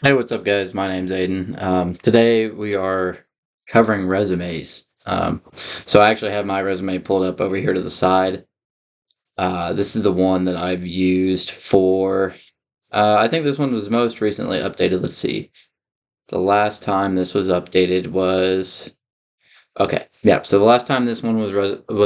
Hey, what's up, guys? My name's Aiden. Today we are covering resumes. So I actually have my resume pulled up over here to the side. This is the one that I've used for, I think this one was most recently updated. Let's see. The last time this was updated was, okay, yeah. So the last time this one was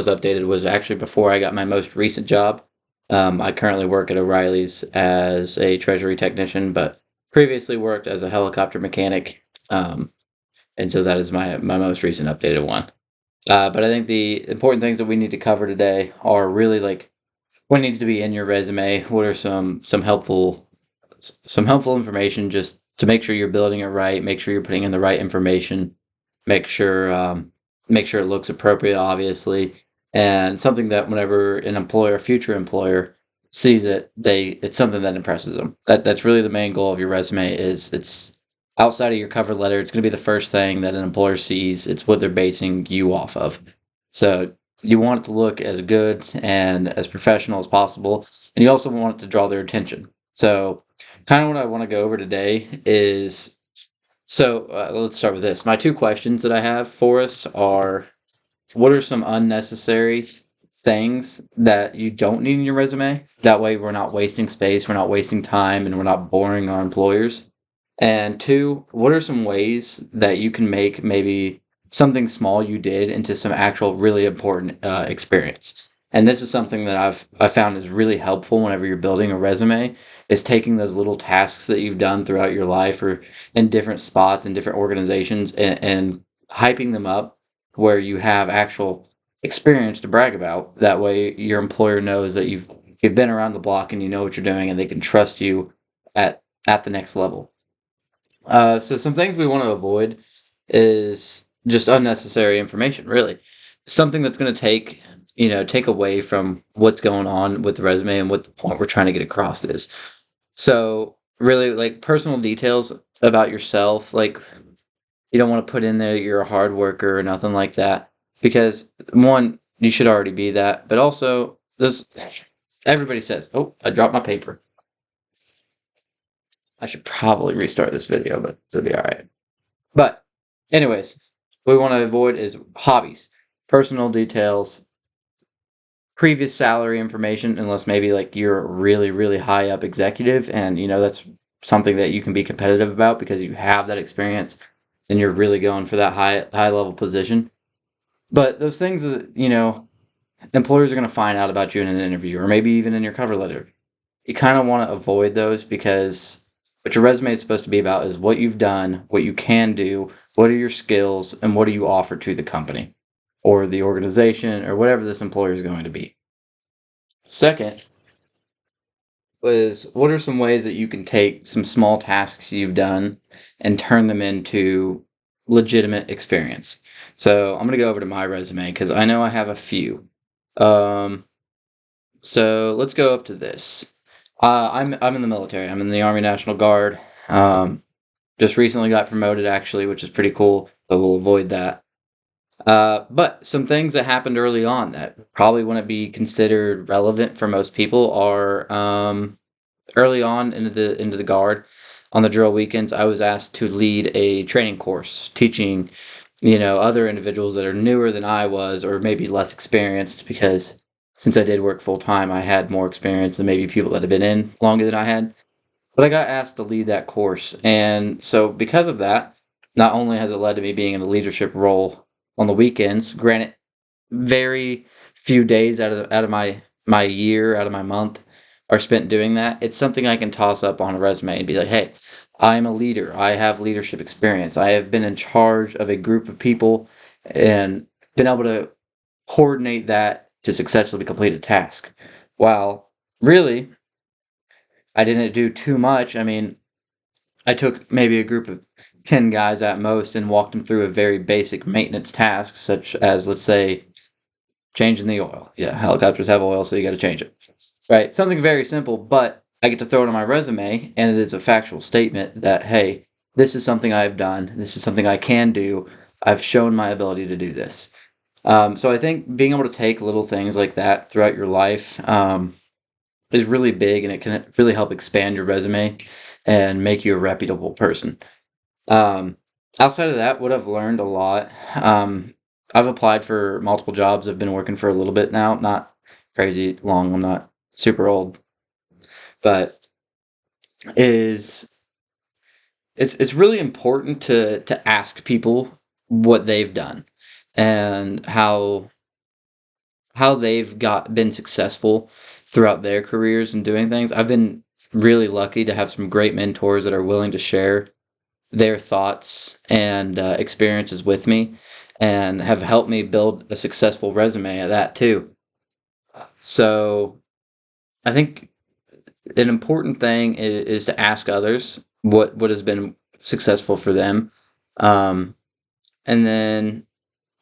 updated was actually before I got my most recent job. I currently work at O'Reilly's as a treasury technician, but previously worked as a helicopter mechanic. And so that is my most recent updated one. But I think the important things that we need to cover today are really like what needs to be in your resume. What are some helpful information just to make sure you're building it right, make sure you're putting in the right information, make sure make sure it looks appropriate, obviously, and something that whenever an employer, future employer, sees it, it's something that impresses them. That's really the main goal of your resume. Is it's outside of your cover letter. It's going to be the first thing that an employer sees. It's what they're basing you off of. So you want it to look as good and as professional as possible, and you also want it to draw their attention. So kind of what I want to go over today is let's start with this. My two questions that I have for us are what are some unnecessary things that you don't need in your resume? That way, we're not wasting space, we're not wasting time, and we're not boring our employers. And two, what are some ways that you can make maybe something small you did into some actual really important experience? And this is something that I found is really helpful whenever you're building a resume, is taking those little tasks that you've done throughout your life or in different spots in different organizations and hyping them up where you have actual experience to brag about. That way, your employer knows that you've been around the block and you know what you're doing, and they can trust you at the next level. So some things we want to avoid is just unnecessary information, really. Something that's going to take away from what's going on with the resume and what the point we're trying to get across is. So really, like personal details about yourself, like you don't want to put in there that you're a hard worker or nothing like that, because one, you should already be that, but also this everybody says, "Oh, I dropped my paper." I should probably restart this video, but it'll be all right. But, anyways, what we want to avoid is hobbies, personal details, previous salary information, unless maybe like you're a really, really high up executive and that's something that you can be competitive about because you have that experience and you're really going for that high level position. But those things that, employers are going to find out about you in an interview or maybe even in your cover letter. You kind of want to avoid those because what your resume is supposed to be about is what you've done, what you can do, what are your skills, and what do you offer to the company or the organization or whatever this employer is going to be. Second is what are some ways that you can take some small tasks you've done and turn them into legitimate experience. So I'm going to go over to my resume because I know I have a few. Um, so let's go up to this. I'm in the military. I'm in the Army National Guard. Um, just recently got promoted actually, which is pretty cool, but we'll avoid that. But some things that happened early on that probably wouldn't be considered relevant for most people are early on into the guard. On the drill weekends, I was asked to lead a training course, teaching other individuals that are newer than I was, or maybe less experienced, because since I did work full time, I had more experience than maybe people that have been in longer than I had. But I got asked to lead that course, and so because of that, not only has it led to me being in a leadership role on the weekends, granted, very few days out of my year, out of my month, are spent doing that. It's something I can toss up on a resume and be like, "Hey, I'm a leader. I have leadership experience. I have been in charge of a group of people and been able to coordinate that to successfully complete a task." While really, I didn't do too much. I mean, I took maybe a group of 10 guys at most and walked them through a very basic maintenance task, such as, let's say, changing the oil. Yeah, helicopters have oil, so you got to change it. Right? Something very simple, but I get to throw it on my resume, and it is a factual statement that, hey, this is something I've done. This is something I can do. I've shown my ability to do this. So I think being able to take little things like that throughout your life is really big, and it can really help expand your resume. and make you a reputable person. Um, Outside of that, what I've learned a lot, I've applied for multiple jobs. I've been working for a little bit now, not crazy long. I'm not super old, but is it's really important to ask people what they've done and how they've been successful throughout their careers and doing things. I've been really lucky to have some great mentors that are willing to share their thoughts and experiences with me and have helped me build a successful resume at that too. So I think an important thing is to ask others what has been successful for them. Um, and then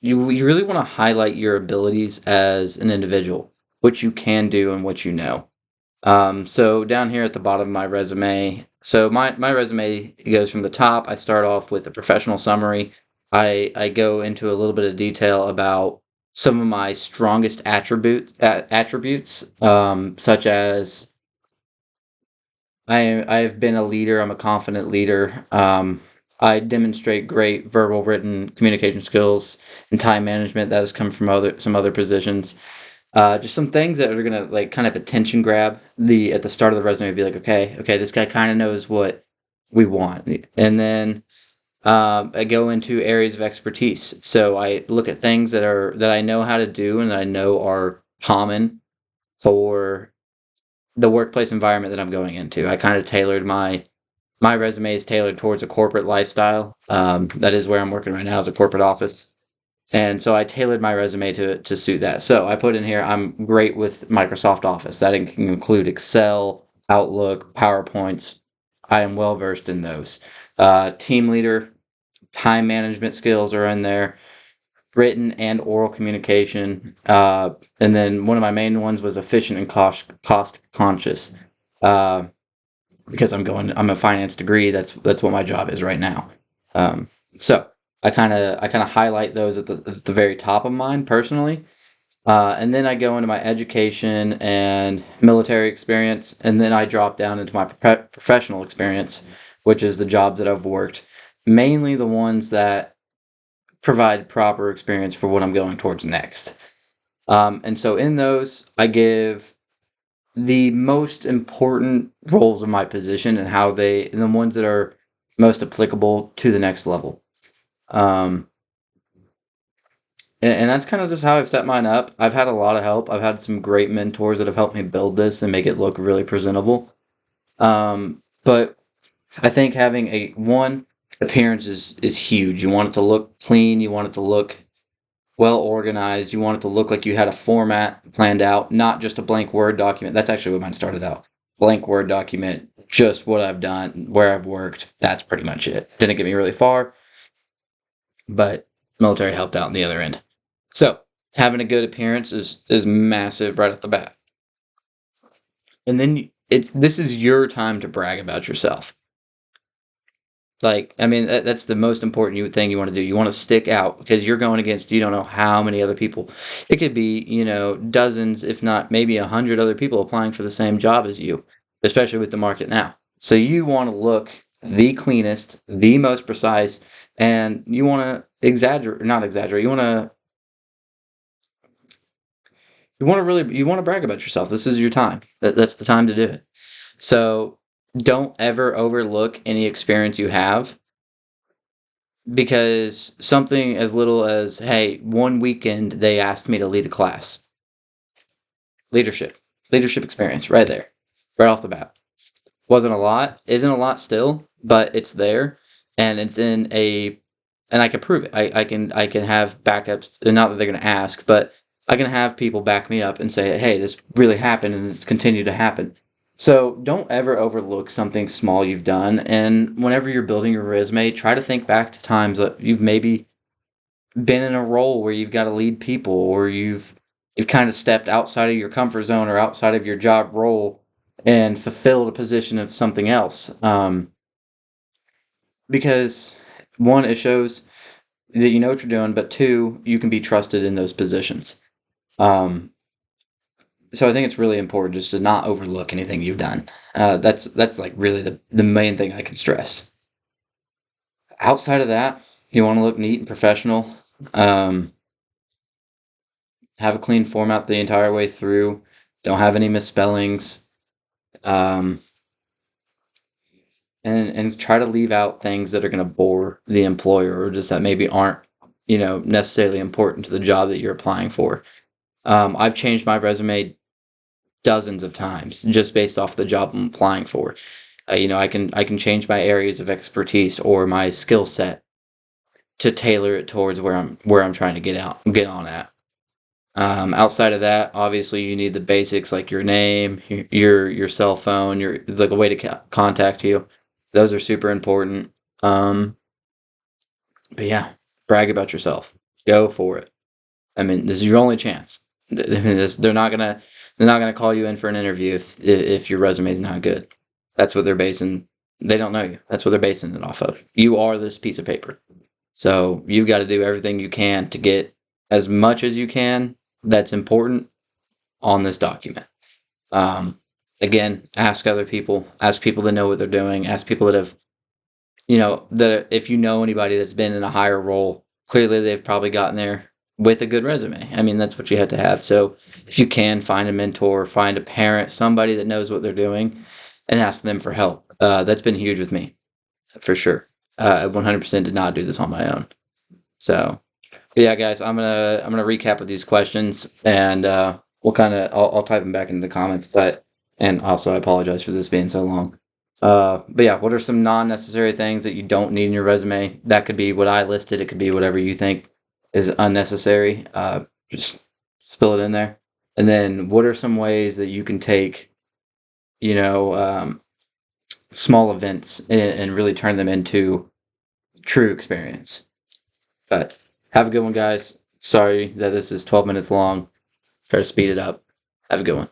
you really want to highlight your abilities as an individual, what you can do and what you know. So down here at the bottom of my resume, so my resume goes from the top. I start off with a professional summary. I go into a little bit of detail about some of my strongest attributes, such as I've been a leader. I'm a confident leader. I demonstrate great verbal, written communication skills and time management that has come from some other positions. Just some things that are gonna like kind of attention grab the at the start of the resume. Be like, okay, this guy kind of knows what we want, and then I go into areas of expertise. So I look at things that I know how to do and that I know are common for the workplace environment that I'm going into. I kind of tailored my resume is tailored towards a corporate lifestyle. That is where I'm working right now, is a corporate office. And so I tailored my resume to suit that. So I put in here, I'm great with Microsoft Office. That can include Excel, Outlook, PowerPoints. I am well versed in those. Team leader, time management skills are in there, written and oral communication. And then one of my main ones was efficient and cost conscious. Uh, because I'm a finance degree. That's what my job is right now. So I kind of highlight those at the very top of mine personally, and then I go into my education and military experience, and then I drop down into my professional experience, which is the jobs that I've worked, mainly the ones that provide proper experience for what I'm going towards next. And so in those, I give the most important roles of my position and the ones that are most applicable to the next level. Um, and that's kind of just how I've set mine up. I've had a lot of help. I've had some great mentors that have helped me build this and make it look really presentable. But I think having a one appearance is huge. You want it to look clean. You want it to look well organized. You want it to look like you had a format planned out, not just a blank Word document. That's actually what mine started out. Blank Word document, just what I've done, where I've worked. That's pretty much it. Didn't get me really far, but military helped out on the other end. So having a good appearance is massive right off the bat. And then this is your time to brag about yourself. Like, I mean, that's the most important thing you want to do. You want to stick out because you're going against, you don't know how many other people. It could be, dozens, if not maybe 100 other people applying for the same job as you, especially with the market now. So you want to look the cleanest, the most precise, and you want to not exaggerate. You want to brag about yourself. This is your time. That's the time to do it. So don't ever overlook any experience you have, because something as little as, hey, one weekend they asked me to lead a class. Leadership. Leadership experience right there. Right off the bat. Wasn't a lot, isn't a lot still, but it's there, and it's and I can prove it. I can have backups, and not that they're gonna ask, but I can have people back me up and say, hey, this really happened and it's continued to happen. So don't ever overlook something small you've done. And whenever you're building your resume, try to think back to times that you've maybe been in a role where you've got to lead people, or you've kind of stepped outside of your comfort zone or outside of your job role and fulfilled a position of something else. Because one, it shows that you know what you're doing, but two, you can be trusted in those positions. Um, So I think it's really important just to not overlook anything you've done. That's like really the main thing I can stress. Outside of that, you want to look neat and professional. Um, have a clean format the entire way through. Don't have any misspellings. Um, and try to leave out things that are going to bore the employer or just that maybe aren't necessarily important to the job that you're applying for. I've changed my resume dozens of times just based off the job I'm applying for. I can change my areas of expertise or my skill set to tailor it towards where I'm trying to get on at. Outside of that, obviously you need the basics like your name, your cell phone, your like a way to contact you. Those are super important. Um, but yeah, brag about yourself. Go for it. I mean, this is your only chance. They're not gonna call you in for an interview if your resume is not good. That's what they're basing. They don't know you. That's what they're basing it off of. You are this piece of paper. So you've got to do everything you can to get as much as you can that's important on this document. Um, Again, ask other people. Ask people that know what they're doing. Ask people that have, that if you know anybody that's been in a higher role, clearly they've probably gotten there with a good resume. I mean, that's what you have to have. So if you can find a mentor, find a parent, somebody that knows what they're doing, and ask them for help. That's been huge with me, for sure. I 100% did not do this on my own. So, but yeah, guys, I'm gonna recap with these questions, and we'll kind of I'll type them back into the comments. But and also I apologize for this being so long. But yeah, what are some non-necessary things that you don't need in your resume? That could be what I listed. It could be whatever you think is unnecessary. Just spill it in there. And then, what are some ways that you can take, you know, um, small events and really turn them into true experience? But have a good one, guys. Sorry that this is 12 minutes long. Try to speed it up. Have a good one.